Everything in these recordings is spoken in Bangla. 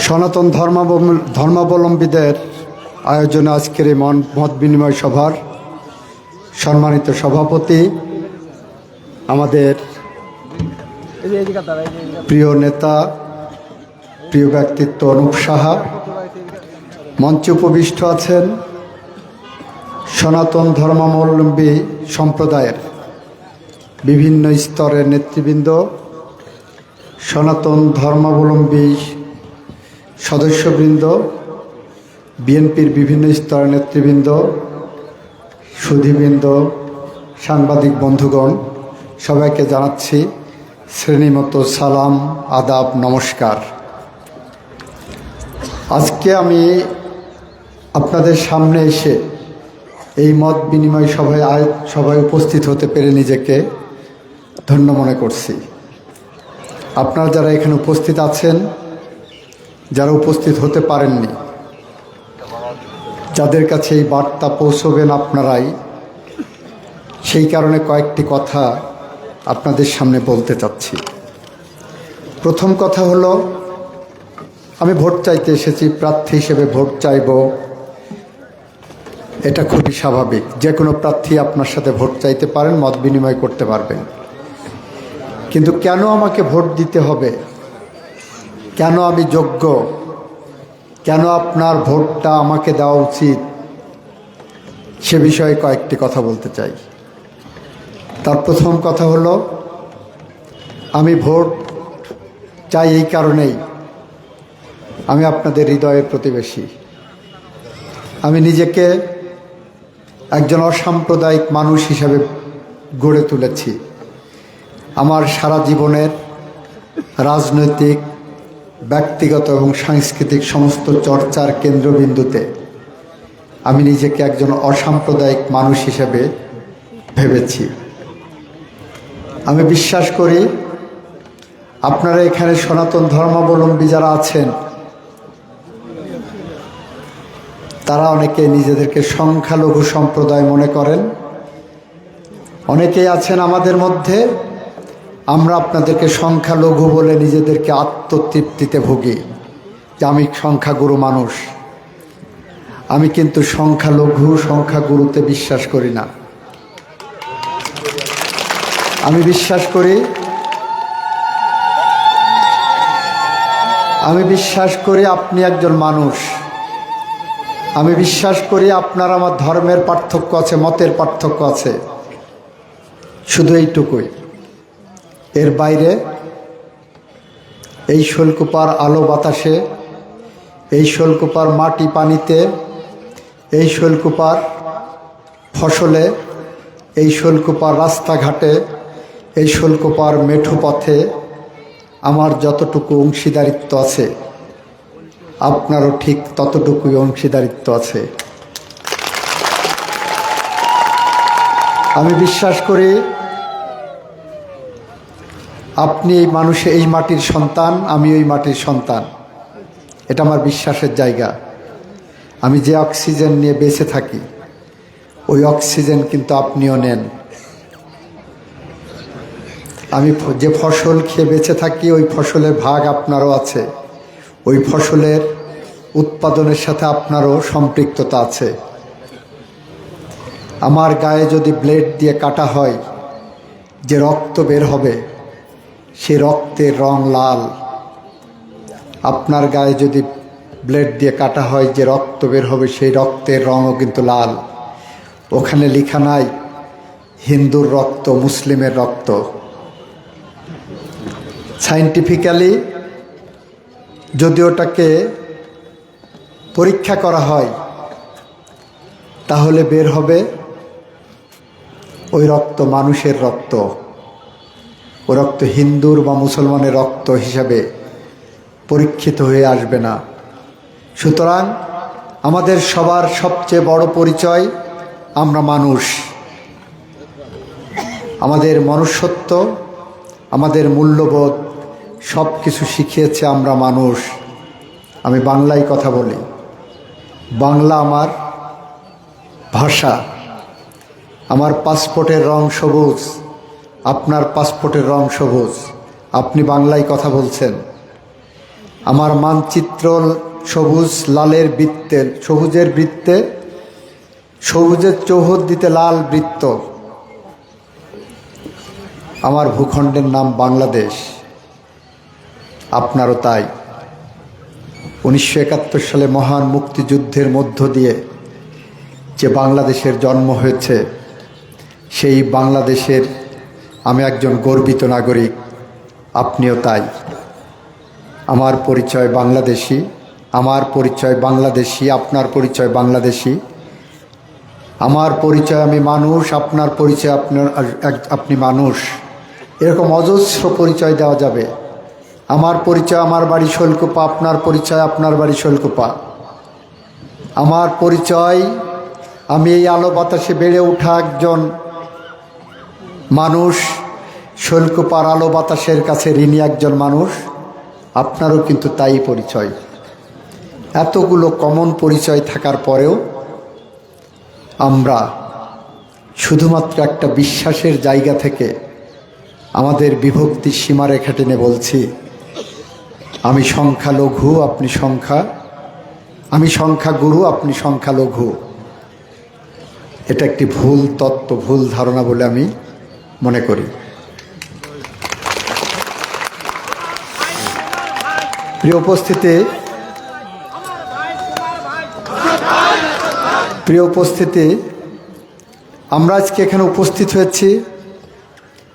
সনাতন ধর্মাবলম্বীদের আয়োজনে আজকের এই মত বিনিময় সভার সম্মানিত সভাপতি, আমাদের প্রিয় নেতা, প্রিয় ব্যক্তিত্ব অনুপ সাহা, মঞ্চে উপবিষ্ট আছেন সনাতন ধর্মাবলম্বী সম্প্রদায়ের বিভিন্ন স্তরের নেতৃবৃন্দ, সনাতন ধর্মাবলম্বী সদস্যবৃন্দ, বিএনপির বিভিন্ন স্তরের নেতৃবৃন্দ, সুধীবৃন্দ, সাংবাদিক বন্ধুগণ, সবাইকে জানাচ্ছি শ্রেণীমতো সালাম, আদাব, নমস্কার। আজকে আমি আপনাদের সামনে এসে এই মত বিনিময় সভায় উপস্থিত হতে পেরে নিজেকে ধন্য মনে করছি। আপনারা যারা এখানে উপস্থিত আছেন, যারা উপস্থিত হতে পারেননি, যাদের কাছে এই বার্তা পৌঁছবেন আপনারাই, সেই কারণে কয়েকটি কথা আপনাদের সামনে বলতে চাচ্ছি। প্রথম কথা হলো, আমি ভোট চাইতে এসেছি, প্রার্থী হিসেবে ভোট চাইব, এটা খুবই স্বাভাবিক। যে কোনো প্রার্থী আপনার সাথে ভোট চাইতে পারেন, মত বিনিময় করতে পারবেন। কিন্তু কেন আমাকে ভোট দিতে হবে, কেন আমি যোগ্য, কেন আপনার ভোটটা আমাকে দেওয়া উচিত, সে বিষয়ে কয়েকটি কথা বলতে চাই। তার প্রথম কথা হলো, আমি ভোট চাই এই কারণেই, আমি আপনাদের হৃদয়ের প্রতিবেশী। আমি নিজেকে একজন অসাম্প্রদায়িক মানুষ হিসাবে গড়ে তুলেছি। আমার সারা জীবনের রাজনৈতিক, ব্যক্তিগত এবং সাংস্কৃতিক সমস্ত চর্চার কেন্দ্রবিন্দুতে আমি নিজেকে একজন অসাম্প্রদায়িক মানুষ হিসেবে ভেবেছি। আমি বিশ্বাস করি আপনারা এখানে সনাতন ধর্মাবলম্বী যারা আছেন, তারা অনেকে নিজেদেরকে সংখ্যালঘু সম্প্রদায় মনে করেন। অনেকেই আছেন আমাদের মধ্যে, আমরা আপনাদেরকে সংখ্যালঘু বলে নিজেদেরকে আত্মতৃপ্তিতে ভুগি যে আমি সংখ্যাগুরু মানুষ। আমি কিন্তু সংখ্যাগুরুতে বিশ্বাস করি না। আমি বিশ্বাস করি আপনি একজন মানুষ। আমি বিশ্বাস করি আপনার আমার ধর্মের পার্থক্য আছে, মতের পার্থক্য আছে, শুধু এইটুকুই। এর বাইরে এই শৈলকুপার আলো বাতাসে, এই শৈলকুপার মাটি পানিতে, এই শৈলকুপার ফসলে, এই শৈলকুপার রাস্তাঘাটে, এই শৈলকুপার মেঠো পথে আমার যতটুকু অংশীদারিত্ব আছে, আপনারও ঠিক ততটুকুই অংশীদারিত্ব আছে। আমি বিশ্বাস করি আপনি এই মাটির সন্তান, আমি ওই মাটির সন্তান। এটা আমার বিশ্বাসের জায়গা। আমি যে অক্সিজেন নিয়ে বেঁচে থাকি, ওই অক্সিজেন কিন্তু আপনিও নেন। আমি যে ফসল খেয়ে বেঁচে থাকি, ওই ফসলের ভাগ আপনারও আছে। ওই ফসলের উৎপাদনের সাথে আপনারও সম্পৃক্ততা আছে। আমার গায়ে যদি ব্লেড দিয়ে কাটা হয়, যে রক্ত বের হবে, সে রক্তের রং লাল। আপনার গায়ে যদি ব্লেড দিয়ে কাটা হয়, যে রক্ত বের হবে, সেই রক্তের রঙও কিন্তু লাল। ওখানে লেখা নাই হিন্দুর রক্ত, মুসলিমের রক্ত। সায়েন্টিফিক্যালি যদি ওটাকে পরীক্ষা করা হয়, তাহলে বের হবে ওই রক্ত মানুষের রক্ত। ও রক্ত হিন্দুর বা মুসলমানের রক্ত হিসাবে পরীক্ষিত হয়ে আসবে না। সুতরাং আমাদের সবার সবচেয়ে বড় পরিচয়, আমরা মানুষ। আমাদের মনুষ্যত্ব, আমাদের মূল্যবোধ সব কিছু শিখিয়েছে আমরা মানুষ। আমি বাংলায় কথা বলি, বাংলা আমার ভাষা। আমার পাসপোর্টের রং সবুজ, আপনার পাসপোর্টের রং সবুজ। আপনি বাংলায় কথা বলছেন, আমার মানচিত্র সবুজ লালের বৃত্তে, সবুজের বৃত্তে, সবুজের চৌহদ্দিতে লাল বৃত্ত। আমার ভূখণ্ডের নাম বাংলাদেশ, আপনারও তাই। 1971 সালে মহান মুক্তিযুদ্ধের মধ্য দিয়ে যে বাংলাদেশের জন্ম হয়েছে, সেই বাংলাদেশের আমি একজন গর্বিত নাগরিক, আপনিও তাই। আমার পরিচয় বাংলাদেশি, আমার পরিচয় বাংলাদেশি, আপনার পরিচয় বাংলাদেশি। আমার পরিচয় আমি মানুষ, আপনার পরিচয় আপনি মানুষ। এরকম অজস্র পরিচয় দেওয়া যাবে। আমার পরিচয় আমার বাড়ি শৈলকুপা, আপনার পরিচয় আপনার বাড়ি শৈলকুপা। আমার পরিচয় আমি এই আলো বাতাসে বেড়ে ওঠা একজন মানুষ, শৈলকুপার আলো বাতাসের কাছে ঋণী একজন মানুষ। আপনারও কিন্তু তাই পরিচয়। এতগুলো কমন পরিচয় থাকার পরেও আমরা শুধুমাত্র একটা বিশ্বাসের জায়গা থেকে আমাদের বিভক্তির সীমারেখা টেনে বলছি, আমি সংখ্যালঘু, আপনি সংখ্যা, আমি সংখ্যাগুরু, আপনি সংখ্যালঘু। এটা একটি ভুল তত্ত্ব, ভুল ধারণা বলে আমি মনে করি। প্রিয় উপস্থিতি, আমরা আজকে এখানে উপস্থিত হয়েছি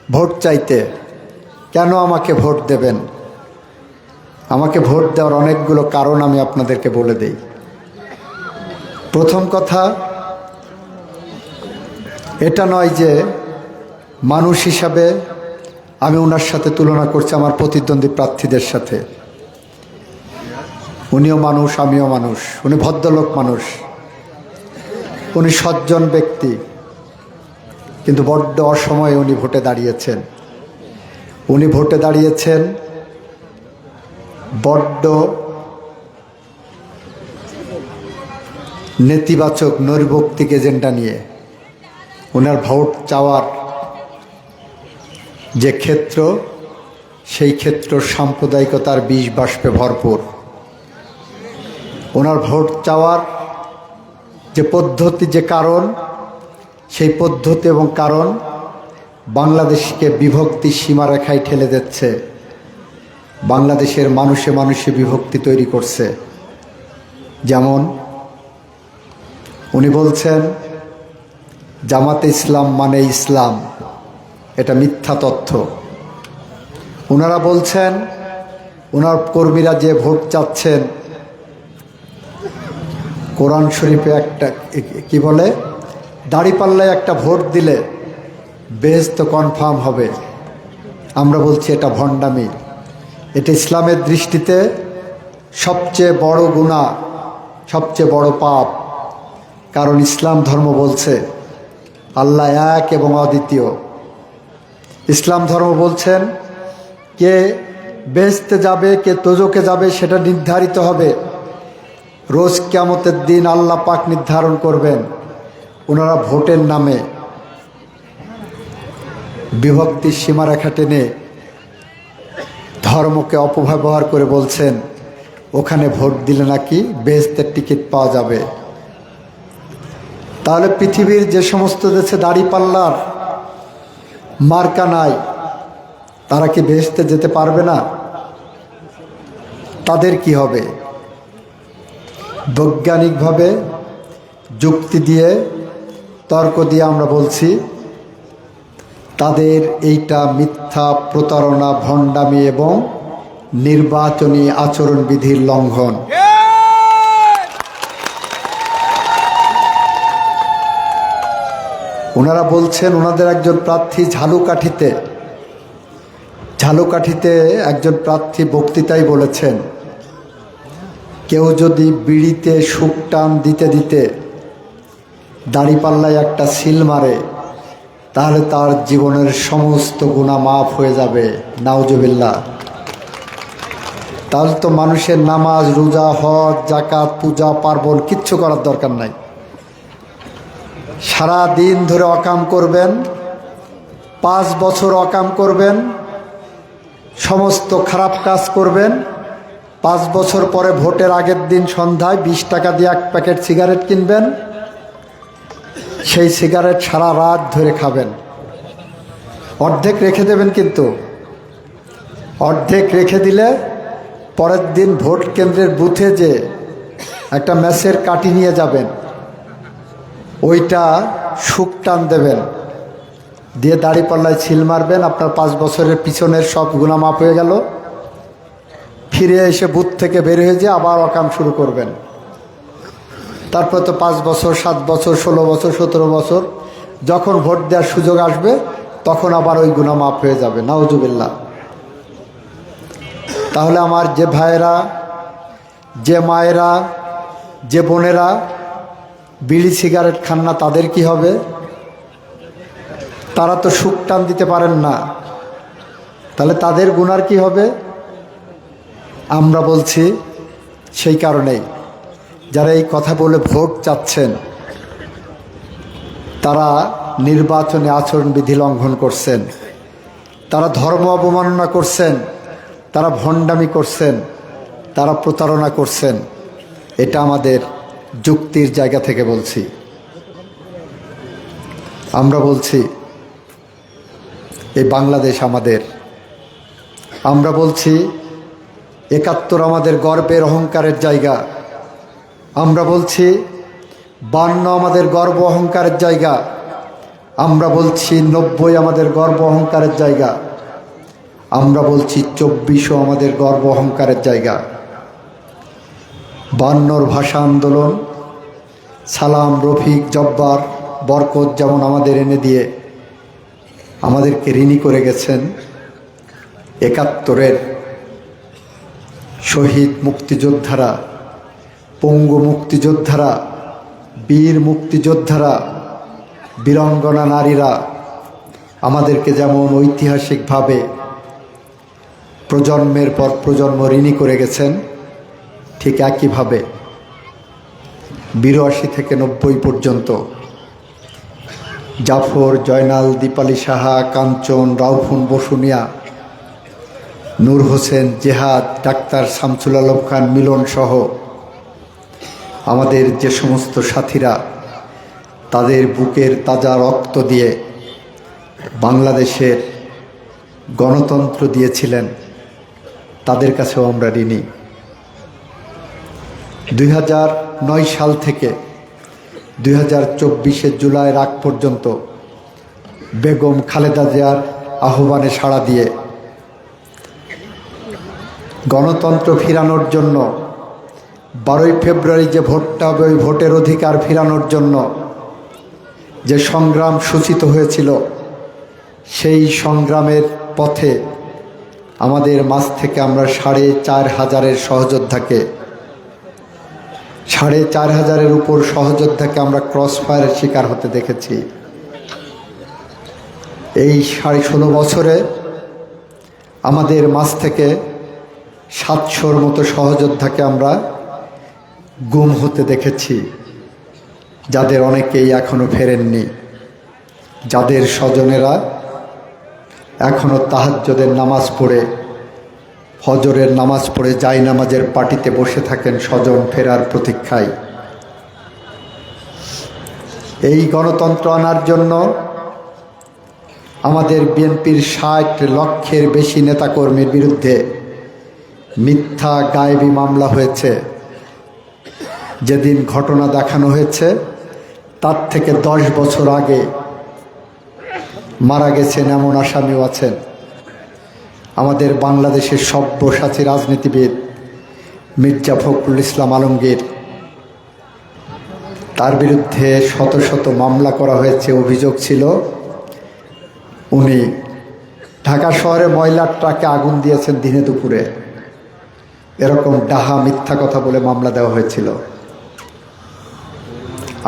ভোট চাইতে। কেন আমাকে ভোট দেবেন? আমাকে ভোট দেওয়ার অনেকগুলো কারণ আমি আপনাদেরকে বলে দেই। প্রথম কথা, এটা নয় যে মানুষ হিসাবে আমি ওনার সাথে তুলনা করছি আমার প্রতিদ্বন্দ্বী প্রার্থীদের সাথে। উনিও মানুষ, আমিও মানুষ। উনি ভদ্রলোক মানুষ, উনি সজ্জন ব্যক্তি, কিন্তু বড্ড অসময়ে উনি ভোটে দাঁড়িয়েছেন। উনি ভোটে দাঁড়িয়েছেন বড্ড নেতিবাচক নৈর্ব্যক্তিক এজেন্ডা নিয়ে। ওনার ভোট চাওয়ার যে ক্ষেত্র, সেই ক্ষেত্র সাম্প্রদায়িকতার বিষ বাষ্পে ভরপুর। ওনার ভোট চাওয়ার যে পদ্ধতি, যে কারণ, সেই পদ্ধতি এবং কারণ বাংলাদেশকে বিভক্তির সীমারেখায় ঠেলে দিচ্ছে। বাংলাদেশের মানুষে মানুষে বিভক্তি তৈরি করছে। যেমন উনি বলছেন জামাতে ইসলাম মানে ইসলাম, এটা মিথ্যা তথ্য। ওনারা বলছেন, ওনার কর্মীরা যে ভোট চাচ্ছেন, কোরআন শরীফে একটা কি বলে, দাঁড়িপাল্লায় একটা ভোট দিলে বেহেশত কনফার্ম হবে। আমরা বলছি এটা ভণ্ডামি। এটা ইসলামের দৃষ্টিতে সবচেয়ে বড় গুনাহ, সবচেয়ে বড় পাপ। কারণ ইসলাম ধর্ম বলছে আল্লাহ এক এবং অদ্বিতীয়। ইসলাম ধর্ম বলছেন কে বেহেশতে যাবে, কে দোজখে যাবে সেটা নির্ধারিত হবে রোজ কিয়ামতের দিন, আল্লাহ পাক নির্ধারণ করবেন। ওনারা ভোটের নামে বিভক্তির সীমারেখা টেনে ধর্মকে অপব্যবহার করে বলছেন ওখানে ভোট দিলে নাকি বেহেশতের টিকিট পাওয়া যাবে। তাহলে পৃথিবীর যে সমস্ত দেশে দাঁড়িপাল্লার মার্কা নাই, তারা কি বেহেশতে যেতে পারবে না? তাদের কি হবে? বৈজ্ঞানিকভাবে যুক্তি দিয়ে, তর্ক দিয়ে আমরা বলছি তাদের এইটা মিথ্যা, প্রতারণা, ভণ্ডামি এবং নির্বাচনী আচরণবিধির লঙ্ঘন। ওনারা বলছেন ওনাদের একজন প্রার্থী ঝালুকাঠিতে একজন প্রার্থী বক্তৃতায় বলেছেন, কেউ যদি বিড়িতে সুখ টান দিতে দিতে দাড়িপাল্লায় একটা সিল মারে, তাহলে তার জীবনের সমস্ত গুনাহ মাফ হয়ে যাবে। নাউজুবিল্লাহ। তাহলে তো মানুষের নামাজ, রোজা, হজ, যাকাত, পূজা, পার্বণ কিচ্ছু করার দরকার নাই। সারা দিন ধরে অকাম করবেন, 5 বছর অকাম করবেন, সমস্ত খারাপ কাজ করবেন, 5 বছর পরে ভোটের আগের দিন সন্ধ্যায় 20 টাকা দিয়ে 1 প্যাকেট সিগারেট কিনবেন, সেই সিগারেট সারা রাত ধরে খাবেন। অর্ধেক রেখে দেবেন, কিন্তু অর্ধেক রেখে দিলে পরের দিন ভোট কেন্দ্রের বুথে যে একটা ম্যাচের কাঠি নিয়ে যাবেন, ওইটা শুক টান দেবেন, দিয়ে দাড়িপাল্লায় ছিল মারবেন। আপনার 5 বছরের পিছনের সব গুনাহ মাফ হয়ে গেল। ফিরে এসে বুথ থেকে বের হয়ে যেয়ে আবার অকাম শুরু করবেন। তারপর তো 5 বছর, 7 বছর, 16 বছর, 17 বছর যখন ভোট দেওয়ার সুযোগ আসবে তখন আবার ওই গুনাহ মাফ হয়ে যাবে। নাউজুবিল্লাহ। তাহলে আমার যে ভাইয়েরা, যে মায়েরা, যে বোনেরা বিড়ি সিগারেট খান না, তাদের কি হবে? তারা তো সুখ টান দিতে পারেন না, তাহলে তাদের গুনার কি হবে? আমরা বলছি সেই কারণেই যারা এই কথা বলে ভোট চাচ্ছেন তারা নির্বাচনী আচরণবিধি লঙ্ঘন করছেন, তারা ধর্ম অবমাননা করছেন, তারা ভণ্ডামি করছেন, তারা প্রতারণা করছেন। এটা আমাদের যুক্তির জায়গা থেকে বলছি। আমরা বলছি এই বাংলাদেশ আমাদের। আমরা বলছি 71 আমাদের গর্বের অহংকারের জায়গা। আমরা বলছি 52 আমাদের গর্ব অহংকারের জায়গা। আমরা বলছি 90 আমাদের গর্ব অহংকারের জায়গা। আমরা বলছি 24ও আমাদের গর্ব অহংকারের জায়গা। 52 ভাষা আন্দোলন, সালাম, রফিক, জব্বার, বরকত যেমন আমাদের এনে দিয়ে আমাদেরকে ঋণী করে গেছেন, 71-এর শহীদ মুক্তিযোদ্ধারা, পঙ্গু মুক্তিযোদ্ধারা, বীর মুক্তিযোদ্ধারা, বীরাঙ্গনা নারীরা আমাদেরকে যেমন ঐতিহাসিকভাবে প্রজন্মের পর প্রজন্ম ঋণী করে গেছেন, ঠিক একইভাবে 82 থেকে 90 পর্যন্ত জাফর, জয়নাল, দীপালি সাহা, কাঞ্চন, রাউফুন বসুনিয়া, নূর হোসেন, জেহাদ, ডাক্তার শামসুল আলম খান, মিলন সহ আমাদের যে সমস্ত সাথীরা তাদের বুকের তাজা রক্ত দিয়ে বাংলাদেশের গণতন্ত্র দিয়েছিলেন, তাদের কাছেও আমরা ঋণী। 2009 সাল থেকে 2024 জুলাইয়ের আগ পর্যন্ত বেগম খালেদা জিয়ার আহ্বানে সাড়া দিয়ে গণতন্ত্র ফিরানোর জন্য 12ই ফেব্রুয়ারি যে ভোটটা হবে, ওই ভোটের অধিকার ফিরানোর জন্য যে সংগ্রাম সূচিত হয়েছিল, সেই সংগ্রামের পথে আমাদের মাঝ থেকে আমরা 4,500 সহযোদ্ধাকে, 4,500 উপর সহযোদ্ধাকে আমরা ক্রস ফায়ারের শিকার হতে দেখেছি। এই 16.5 বছরে আমাদের মাঝ থেকে 700-র মতো সহযোদ্ধাকে আমরা গুম হতে দেখেছি, যাদের অনেকেই এখনো ফেরেননি, যাদের স্বজনেরা এখনো তাহাজ্জুদের নামাজ পড়ে, ফজরের নামাজ পড়ে জায়নামাজের পাটিতে বসে থাকেন স্বজন ফেরার প্রতীক্ষায়। এই গণতন্ত্র আনার জন্য আমাদের বিএনপির 60 লক্ষের বেশি নেতাকর্মীর বিরুদ্ধে মিথ্যা গায়েবী মামলা হয়েছে। যেদিন ঘটনা দেখানো হয়েছে তার থেকে 10 বছর আগে মারা গেছেন এমন আসামিও আছেন। আমাদের বাংলাদেশের সব্যসাচী রাজনীতিবিদ মির্জা ফখরুল ইসলাম আলমগীর, তার বিরুদ্ধে শত শত মামলা করা হয়েছে। অভিযোগ ছিল উনি ঢাকা শহরে ময়লার ট্রাকে আগুন দিয়েছেন দিনে দুপুরে, এরকম ডাহা মিথ্যা কথা বলে মামলা দেওয়া হয়েছিল।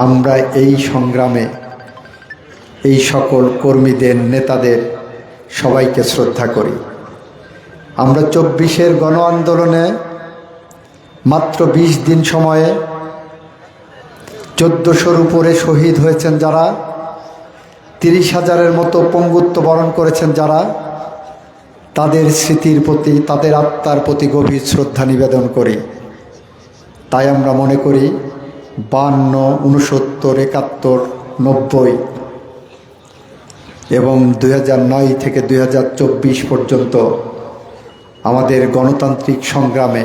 আমরা এই সংগ্রামে এই সকল কর্মীদের, নেতাদের সবাইকে শ্রদ্ধা করি। আমরা 24-এর গণ আন্দোলনে মাত্র 20 দিন সময়ে 1400-র উপরে শহীদ হয়েছেন যারা, 30,000-এর মতো পঙ্গুত্ব বরণ করেছেন যারা, তাদের স্মৃতির প্রতি, তাদের আত্মার প্রতি গভীর শ্রদ্ধা নিবেদন করি। তাই আমরা মনে করি 52, 69, 71, 90 এবং 2009 থেকে 2024 পর্যন্ত আমাদের গণতান্ত্রিক সংগ্রামে,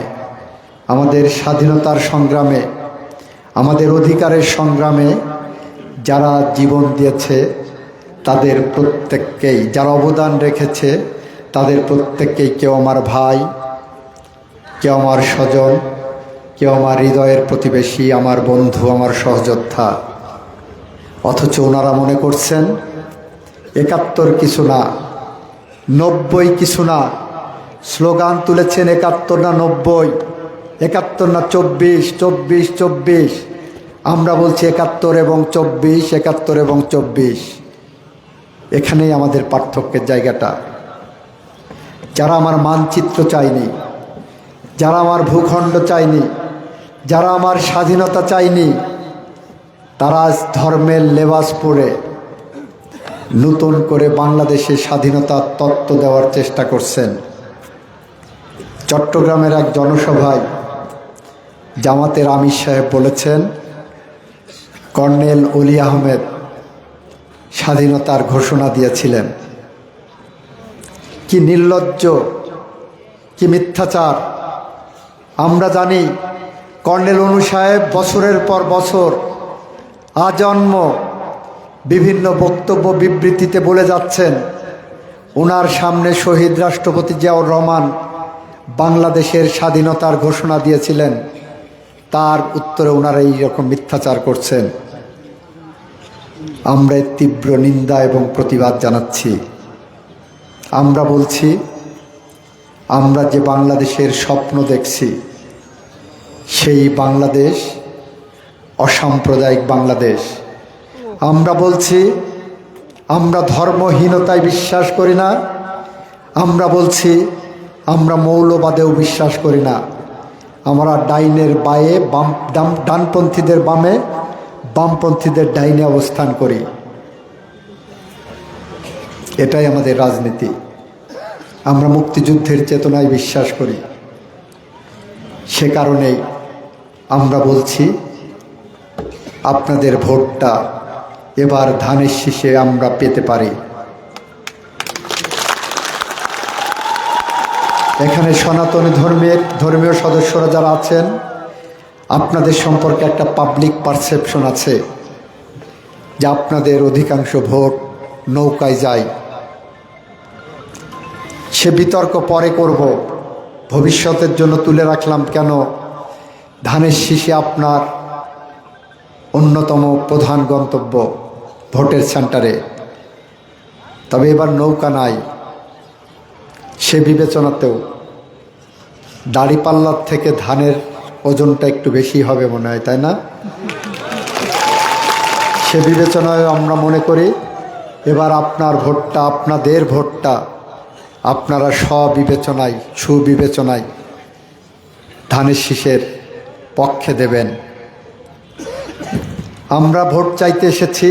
আমাদের স্বাধীনতার সংগ্রামে, আমাদের অধিকারের সংগ্রামে যারা জীবন দিয়েছে তাদের প্রত্যেককেই, যারা অবদান রেখেছে তাদের প্রত্যেককেই, কেউ আমার ভাই, কেউ আমার স্বজন, কেউ আমার হৃদয়ের প্রতিবেশী, আমার বন্ধু, আমার সহযোদ্ধা। অথচ ওনারা মনে করছেন 71 কিছু না, 90 কিছু না। স্লোগান তুলেছেন 71 না 90, 71 না 24, 24, 24। আমরা বলছি 71 এবং 24, 71 এবং 24। এখানেই আমাদের পার্থক্যের জায়গাটা। যারা আমার মানচিত্র চায়নি, যারা আমার ভূখণ্ড চায়নি, যারা আমার স্বাধীনতা চায়নি, তারা আজ ধর্মের লেবাস পরে নতুন করে বাংলাদেশে স্বাধীনতার তত্ত্ব দেওয়ার চেষ্টা করছেন। চট্টগ্রামের এক জনসভায় জামাতের আমির সাহেব বলেছেন কর্নেল অলি আহমেদ স্বাধীনতার ঘোষণা দিয়েছিলেন। কি নির্লজ্জ, কি মিথ্যাচার! আমরা জানি কর্নেল অনু সাহেব বছরের পর বছর আজন্ম বিভিন্ন বক্তব্য বিবৃতিতে বলে যাচ্ছেন ওনার সামনে শহীদ রাষ্ট্রপতি জিয়াউর রহমান বাংলাদেশের স্বাধীনতার ঘোষণা দিয়েছিলেন। তার উত্তরে ওনারা এইরকম মিথ্যাচার করছেন। আমরা এর তীব্র নিন্দা এবং প্রতিবাদ জানাচ্ছি। আমরা বলছি, আমরা যে বাংলাদেশের স্বপ্ন দেখছি সেই বাংলাদেশ অসাম্প্রদায়িক বাংলাদেশ। আমরা বলছি আমরা ধর্মহীনতায় বিশ্বাস করি না। আমরা বলছি আমরা মৌলবাদেও বিশ্বাস করি না। আমরা ডাইনের বায়ে, ডানপন্থীদের বামে, বামপন্থীদের ডাইনে অবস্থান করি। এটাই আমাদের রাজনীতি। আমরা মুক্তিযুদ্ধের চেতনায় বিশ্বাস করি। সে কারণেই আমরা বলছি আপনাদের ভোটটা এবার ধানের শীষে আমরা পেতে পারি। এখানে সনাতনী ধর্মীয় সদস্যরা যারা আছেন, আপনাদের সম্পর্কে একটা পাবলিক পারসেপশন আছে যে আপনাদের অধিকাংশ ভোট নৌকায় যায়। সে বিতর্ক পরে করব, ভবিষ্যতের জন্য তুলে রাখলাম কেন ধানের শীষে আপনার অন্যতম প্রধান গন্তব্য ভোটের সেন্টারে। তবে এবার নৌকা নাই, সে বিবেচনাতেও দাড়িপাল্লার থেকে ধানের ওজনটা একটু বেশি হবে মনে হয়, তাই না? সে বিবেচনায় আমরা মনে করি এবার আপনার ভোটটা, আপনাদের ভোটটা আপনারা স্ববিবেচনায়, সুবিবেচনায় ধানের শীষের পক্ষে দেবেন। আমরা ভোট চাইতে এসেছি,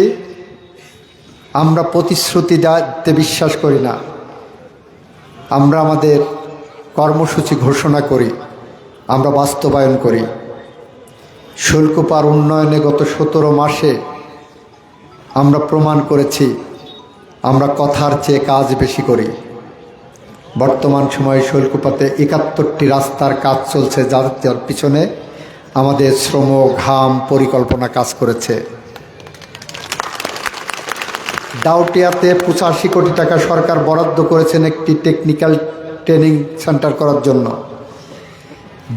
আমরা প্রতিশ্রুতি দিতে বিশ্বাস করি না। আমরা আমাদের কর্মসূচি ঘোষণা করি, আমরা বাস্তবায়ন করি। শৈলকুপার উন্নয়নে গত 17 মাসে আমরা প্রমাণ করেছি আমরা কথার চেয়ে কাজ বেশি করি। বর্তমান সময়ে শৈলকুপাতে 71টি রাস্তার কাজ চলছে, যার পিছনে আমাদের শ্রম, ঘাম, পরিকল্পনা কাজ করেছে। দাউটিয়াতে 85 কোটি টাকা সরকার বরাদ্দ করেছেন একটি টেকনিক্যাল ট্রেনিং সেন্টার করার জন্য,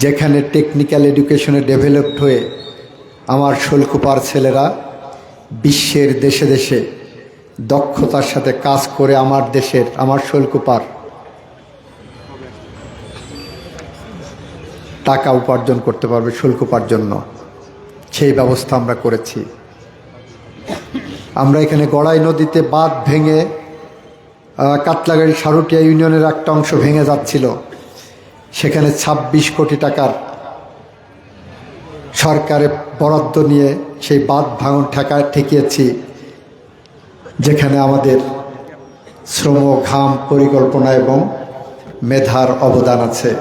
যেখানে টেকনিক্যাল এডুকেশনে ডেভেলপড হয়ে আমার শৈলকুপার ছেলেরা বিশ্বের দেশে দেশে দক্ষতার সাথে কাজ করে আমার দেশের, আমার শৈলকুপার টাকা উপার্জন করতে পারবে শৈলকুপার জন্য। সেই ব্যবস্থা আমরা করেছি। আমরা এখানে গড়াই নদীতে বাঁধ ভেঙে কাতলাগাড়ি সারুটিয়া ইউনিয়নের একটা অংশ ভেঙে যাচ্ছিল, সেখানে 26 কোটি টাকার সরকারের বরাদ্দ নিয়ে সেই বাঁধ ভাঙন ঠেকিয়েছি, যেখানে আমাদের শ্রম, ঘাম, পরিকল্পনা এবং মেধার অবদান আছে।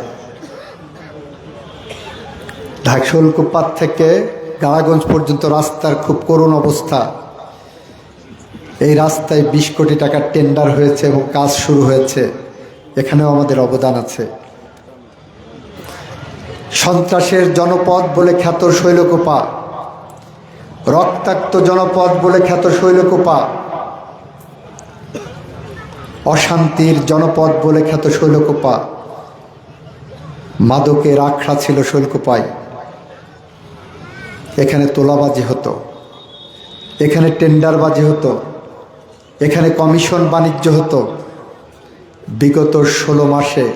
শৈলকুপা থেকে গাড়াগঞ্জ পর্যন্ত রাস্তার খুব করুণ অবস্থা। এই রাস্তায় 20 কোটি টাকার টেন্ডার হয়েছে এবং কাজ শুরু হয়েছে, এখানেও আমাদের অবদান আছে। সন্ত্রাসের জনপদ বলে খ্যাত শৈলকুপা, রক্তাক্ত জনপদ বলে খ্যাত শৈলকুপা, অশান্তির জনপদ বলে খ্যাত শৈলকুপা। মাদকের আখড়া ছিল শৈলকুপায়। এখানে তোলাবাজি হতো, এখানে টেন্ডারবাজি হতো, এখানে কমিশন বাণিজ্য হতো। বিগত 16 মাসে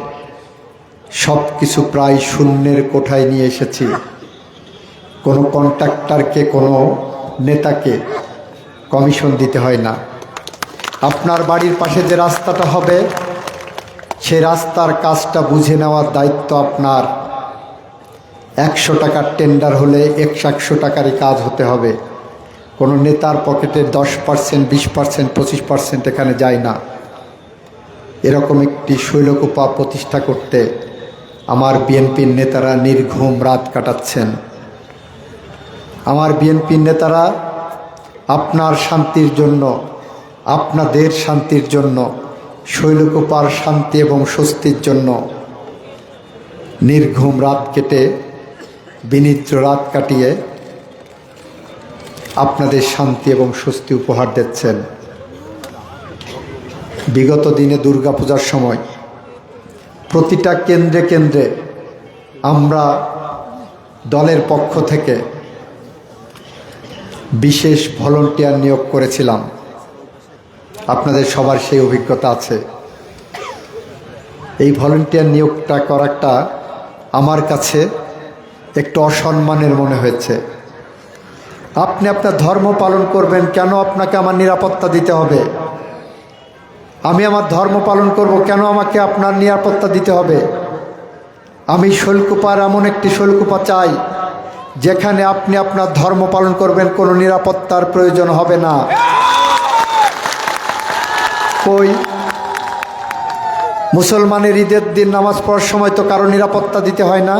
সব কিছু প্রায় শূন্যের কোঠায় নিয়ে এসেছি। কোনো কন্ট্রাক্টরকে, কোনো নেতাকে কমিশন দিতে হয় না। আপনার বাড়ির পাশে যে রাস্তাটা হবে, সেই রাস্তার কাজটা বুঝে নেওয়ার দায়িত্ব আপনার। 100 টাকার টেন্ডার হলে 100 টাকারই কাজ হতে হবে। কোনো নেতার পকেটে 10%, 20%, 25% এখানে যায় না। এরকম একটি শৈলকুপা প্রতিষ্ঠা করতে আমার বিএনপির নেতারা নির্ঘুম রাত কাটাচ্ছেন। আমার বিএনপির নেতারা আপনার শান্তির জন্য, আপনাদের শান্তির জন্য, শৈলকুপার শান্তি এবং স্বস্তির জন্য নির্ঘুম রাত কেটে, বিনিদ্র রাত কাটিয়ে আপনাদের শান্তি এবং স্বস্তি উপহার দিচ্ছেন। বিগত দিনে দুর্গাপূজার সময় প্রতিটা কেন্দ্রে কেন্দ্রে আমরা দলের পক্ষ থেকে বিশেষ ভলান্টিয়ার নিয়োগ করেছিলাম। আপনাদের সবার সেই অভিজ্ঞতা আছে। এই ভলান্টিয়ার নিয়োগটা করাটা আমার কাছে একটু অসম্মানের মনে হয়েছে। আপনি আপনার ধর্ম পালন করবেন, কেন আপনাকে আমার নিরাপত্তা দিতে হবে? আমি আমার ধর্ম পালন করব, কেন আমাকে আপনার নিরাপত্তা দিতে হবে? আমি শৈলকুপার এমন একটি শৈলকুপা চাই যেখানে আপনি আপনার ধর্ম পালন করবেন, কোনো নিরাপত্তার প্রয়োজন হবে না। কই মুসলমানের ঈদের দিন নামাজ পড়ার সময় তো কারো নিরাপত্তা দিতে হয় না?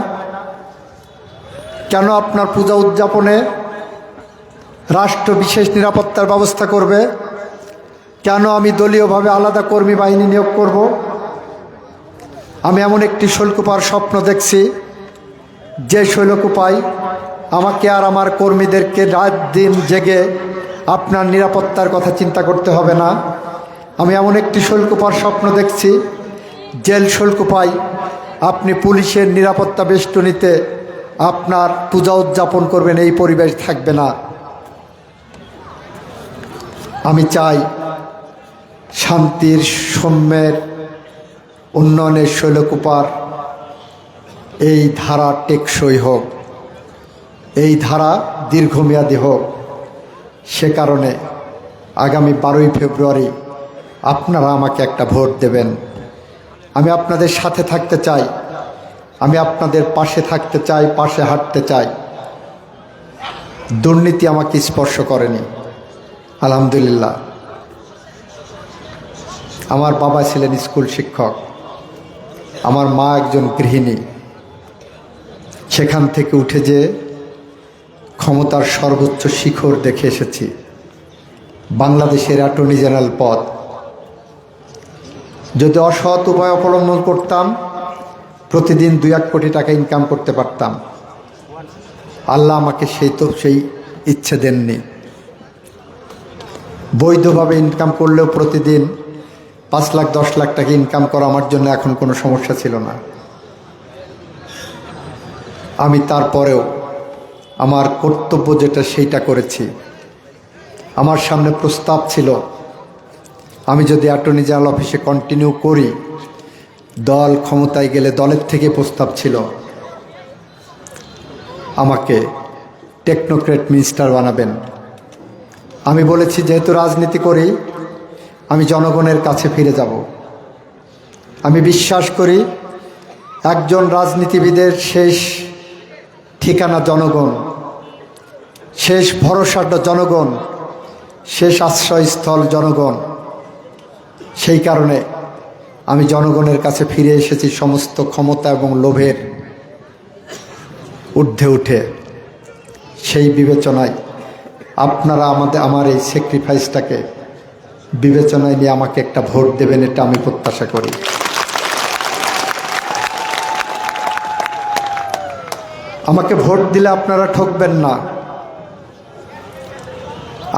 কেন আপনার পূজা উদযাপনে রাষ্ট্র বিশেষ নিরাপত্তার ব্যবস্থা করবে? কেন আমি দলীয়ভাবে আলাদা কর্মী বাহিনী নিয়োগ করব? আমি এমন একটি শৈলকুপার স্বপ্ন দেখছি, যে শৈলকুপায় আমাকে আর আমার কর্মীদেরকে রাত দিন জেগে আপনার নিরাপত্তার কথা চিন্তা করতে হবে না। আমি এমন একটি শৈলকুপার স্বপ্ন দেখছি, জেল শৈলকুপায় আপনি পুলিশের নিরাপত্তা বেষ্টনীতে আপনার পূজা উদযাপন করবেন, এই পরিবেশ থাকবে না। আমি চাই শান্তির, সৌম্যের, উন্নয়নের শৈলকুপার এই ধারা টেকসই হোক, এই ধারা দীর্ঘমেয়াদী হোক। সে কারণে আগামী 12ই ফেব্রুয়ারি আপনারা আমাকে একটা ভোট দেবেন। আমি আপনাদের সাথে থাকতে চাই, আমি আপনাদের পাশে থাকতে চাই, পাশে হাঁটতে চাই। দুর্নীতি আমাকে স্পর্শ করেনি, আলহামদুলিল্লাহ। আমার বাবা ছিলেন স্কুল শিক্ষক, আমার মা একজন গৃহিণী। সেখান থেকে উঠে যে ক্ষমতার সর্বোচ্চ শিখর দেখে এসেছি, বাংলাদেশের অ্যাটর্নি জেনারেল পদ। যদি অসৎ উপায় অবলম্বন করতাম, প্রতিদিন 2-1 কোটি টাকা ইনকাম করতে পারতাম। আল্লাহ আমাকে সেই ইচ্ছে দেননি। বৈধভাবে ইনকাম করলেও প্রতিদিন 5 লাখ 10 লাখ টাকা ইনকাম করা আমার জন্য এখন কোনো সমস্যা ছিল না। আমি তারপরেও আমার কর্তব্য যেটা সেইটা করেছি। আমার সামনে প্রস্তাব ছিল, আমি যদি অ্যাটর্নি জেনারেল অফিসে কন্টিনিউ করি, দল ক্ষমতায় গেলে দলের থেকে প্রস্তাব ছিল আমাকে টেকনোক্রেট মিনিস্টার বানাবেন। আমি বলেছি, যেহেতু রাজনীতি করি, আমি জনগণের কাছে ফিরে যাব। আমি বিশ্বাস করি একজন রাজনীতিবিদের শেষ ঠিকানা জনগণ, শেষ ভরসাটা জনগণ, শেষ আশ্রয়স্থল জনগণ। সেই কারণে আমি জনগণের কাছে ফিরে এসেছি সমস্ত ক্ষমতা এবং লোভের ঊর্ধ্বে উঠে। সেই বিবেচনায় আপনারা আমার এই স্যাক্রিফাইসটাকে বিবেচনায় নিয়ে আমাকে একটা ভোট দেবেন, এটা আমি প্রত্যাশা করি। আমাকে ভোট দিলে আপনারা ঠকবেন না,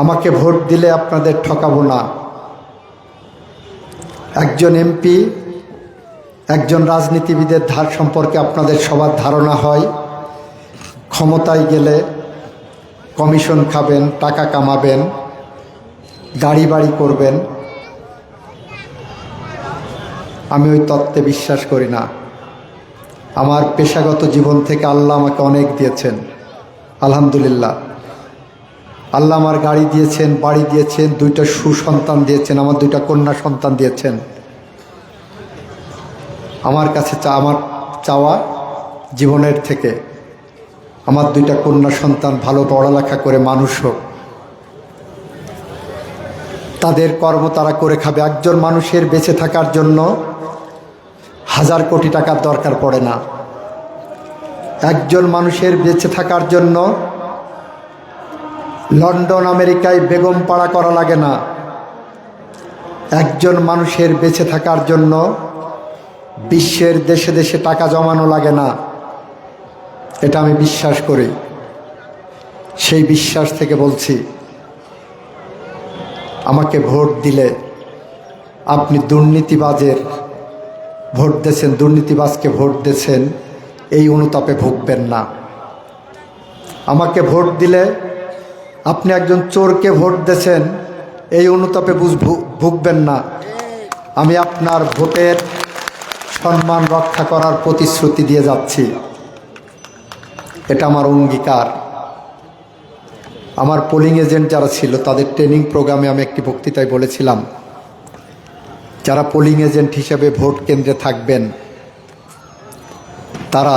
আমাকে ভোট দিলে আপনাদের ঠকাবো না। একজন এমপি, একজন রাজনীতিবিদের ধার সম্পর্কে আপনাদের সবার ধারণা হয় ক্ষমতায় গেলে কমিশন খাবেন, টাকা কামাবেন, গাড়ি বাড়ি করবেন। আমি ওই তত্ত্বে বিশ্বাস করি না। আমার পেশাগত জীবন থেকে আল্লাহ আমাকে অনেক দিয়েছেন, আলহামদুলিল্লাহ। আল্লাহ আমার গাড়ি দিয়েছেন, বাড়ি দিয়েছেন, 2টা সুসন্তান দিয়েছেন, আমার 2টা কন্যা সন্তান দিয়েছেন। আমার কাছে আমার চাওয়া জীবনের থেকে আমার 2টা কন্যা সন্তান ভালো পড়ালেখা করে মানুষ হোক, তাদের কর্ম তারা করে খাবে। একজন মানুষের বেঁচে থাকার জন্য 1000 কোটি টাকার দরকার পড়ে না। একজন মানুষের বেঁচে থাকার জন্য লন্ডন আমেরিকায় বেগম পাড়া করা লাগে না। একজন মানুষের বেঁচে থাকার জন্য বিশ্বের দেশে দেশে টাকা জমানো লাগে না। এটা আমি বিশ্বাস করি। সেই বিশ্বাস থেকে বলছি, আমাকে ভোট দিলে আপনি দুর্নীতিবাজের ভোট দিয়েছেন, দুর্নীতিবাজকে ভোট দিয়েছেন, এই অনুতাপে ভুগবেন না। আমাকে ভোট দিলে আপনি একজন চোরকে ভোট দিয়েছেন, এই অনুতাপে ভুগবেন না। আমি আপনার ভোটের সম্মান রক্ষা করার প্রতিশ্রুতি দিয়ে যাচ্ছি, এটা আমার অঙ্গীকার। আমার পোলিং এজেন্ট যারা ছিল তাদের ট্রেনিং প্রোগ্রামে আমি একটি বক্তৃতায় বলেছিলাম, যারা পোলিং এজেন্ট হিসেবে ভোট কেন্দ্রে থাকবেন তারা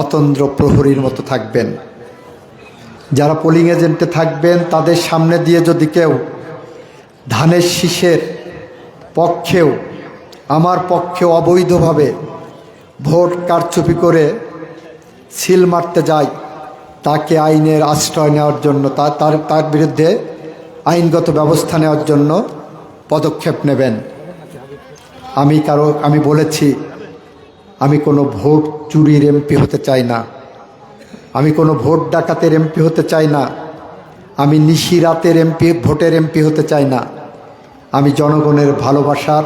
অতন্দ্র প্রহরীর মতো থাকবেন। যারা পোলিং এজেন্টে থাকবেন তাদের সামনে দিয়ে যদি কেউ ধানের শীষের পক্ষেও আমার পক্ষেও অবৈধভাবে ভোট কারচুপি করে সিল মারতে যায়, তাকে আইনের আশ্রয় নেওয়ার জন্য তার বিরুদ্ধে আইনগত ব্যবস্থা নেওয়ার জন্য পদক্ষেপ নেবেন। আমি বলেছি, আমি কোনো ভোট চুরির এমপি হতে চাই না, আমি কোনো ভোট ডাকাতের এমপি হতে চাই না, আমি নিশিরাতের এমপি, ভোটের এমপি হতে চাই না। আমি জনগণের ভালোবাসার,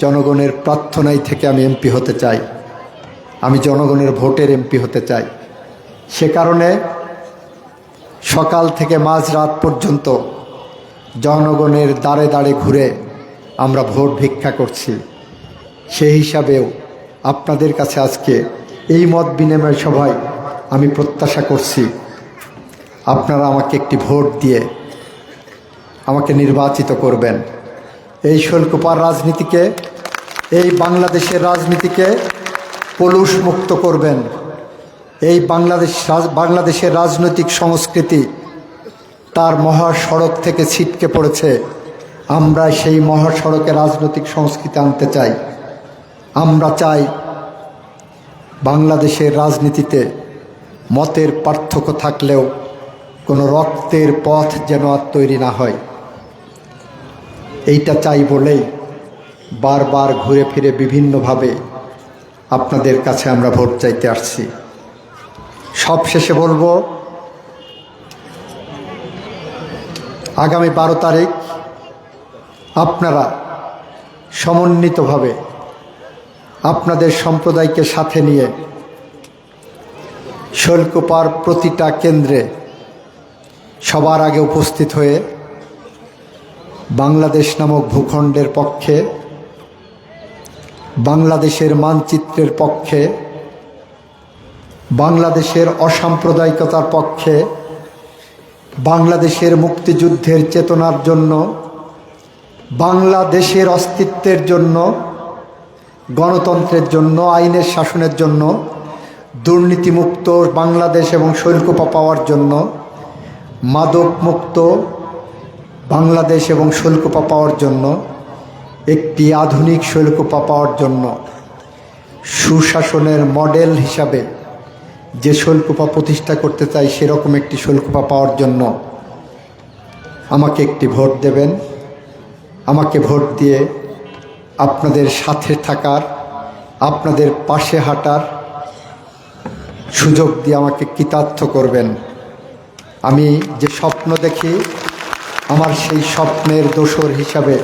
জনগণের প্রার্থনাই থেকে আমি এমপি হতে চাই, আমি জনগণের ভোটের এমপি হতে চাই। সে কারণে সকাল থেকে মাঝরাত পর্যন্ত জনগণের দাঁড়ে দাঁড়ে ঘুরে আমরা ভোট ভিক্ষা করছি। সেই হিসাবেও আপনাদের কাছে আজকে এই মত বিনিময় সভায় আমি প্রত্যাশা করছি আপনারা আমাকে একটি ভোট দিয়ে আমাকে নির্বাচিত করবেন। এই শৈলকুপার রাজনীতিকে, এই বাংলাদেশের রাজনীতিকে পলুষ মুক্ত করবেন। এই বাংলাদেশের রাজনৈতিক সংস্কৃতি তার মহাসড়ক থেকে ছিটকে পড়েছে, আমরা সেই মহাসড়কে রাজনৈতিক সংস্কৃতি আনতে চাই। আমরা চাই বাংলাদেশের রাজনীতিতে মতের পার্থক্য থাকলেও কোনো রক্তের পথ যেন আর তৈরি না হয়। এইটা চাই বলেই বারবার ঘুরে ফিরে বিভিন্নভাবে আপনাদের কাছে আমরা ভোট চাইতে আসছি। সব শেষে বলবো, আগামী 12 তারিখ আপনারা সমন্বিতভাবে আপনাদের সম্প্রদায়কে সাথে নিয়ে শৈলকুপার প্রতিটা কেন্দ্রে সবার আগে উপস্থিত হয়ে বাংলাদেশ নামক ভূখণ্ডের পক্ষে, বাংলাদেশের মানচিত্রের পক্ষে, বাংলাদেশের অসাম্প্রদায়িকতার পক্ষে, বাংলাদেশের মুক্তিযুদ্ধের চেতনার জন্য, বাংলাদেশের অস্তিত্বের জন্য, গণতন্ত্রের জন্য, আইনের শাসনের জন্য, দুর্নীতিমুক্ত বাংলাদেশ এবং শৈলকুপা পাওয়ার জন্য, মাদকমুক্ত বাংলাদেশ এবং শৈলকুপা পাওয়ার জন্য একটি আধুনিক শৈলকুপা পাওয়ার জন্য, সুশাসনের মডেল হিসাবে যে শৈলকুপা প্রতিষ্ঠা করতে চাই সেরকম একটি শৈলকুপা পাওয়ার জন্য আমাকে একটি ভোট দেবেন। আমাকে ভোট দিয়ে আপনাদের সাথে থাকার, আপনাদের পাশে হাঁটার সুযোগ দিয়ে আমাকে কৃতার্থ করবেন। আমি যে স্বপ্ন দেখি, আমার সেই স্বপ্নের দোসর হিসাবে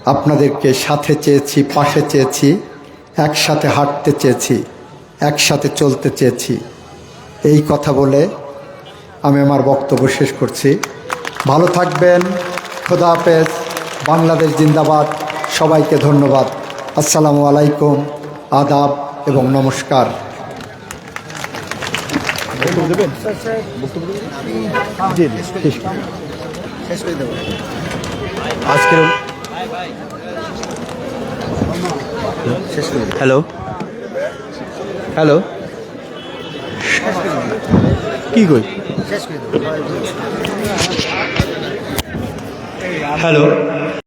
আপনাদেরকে সাথে চেয়েছি, পাশে চেয়েছি, একসাথে হাঁটতে চেয়েছি, একসাথে চলতে চেয়েছি। এই কথা বলে আমি আমার বক্তব্য শেষ করছি। ভালো থাকবেন। খোদা হাফেজ। বাংলাদেশ জিন্দাবাদ। সবাইকে ধন্যবাদ। আসসালামু আলাইকুম, আদাব এবং নমস্কার। আজকের হ্যালো হ্যালো কি কই হ্যালো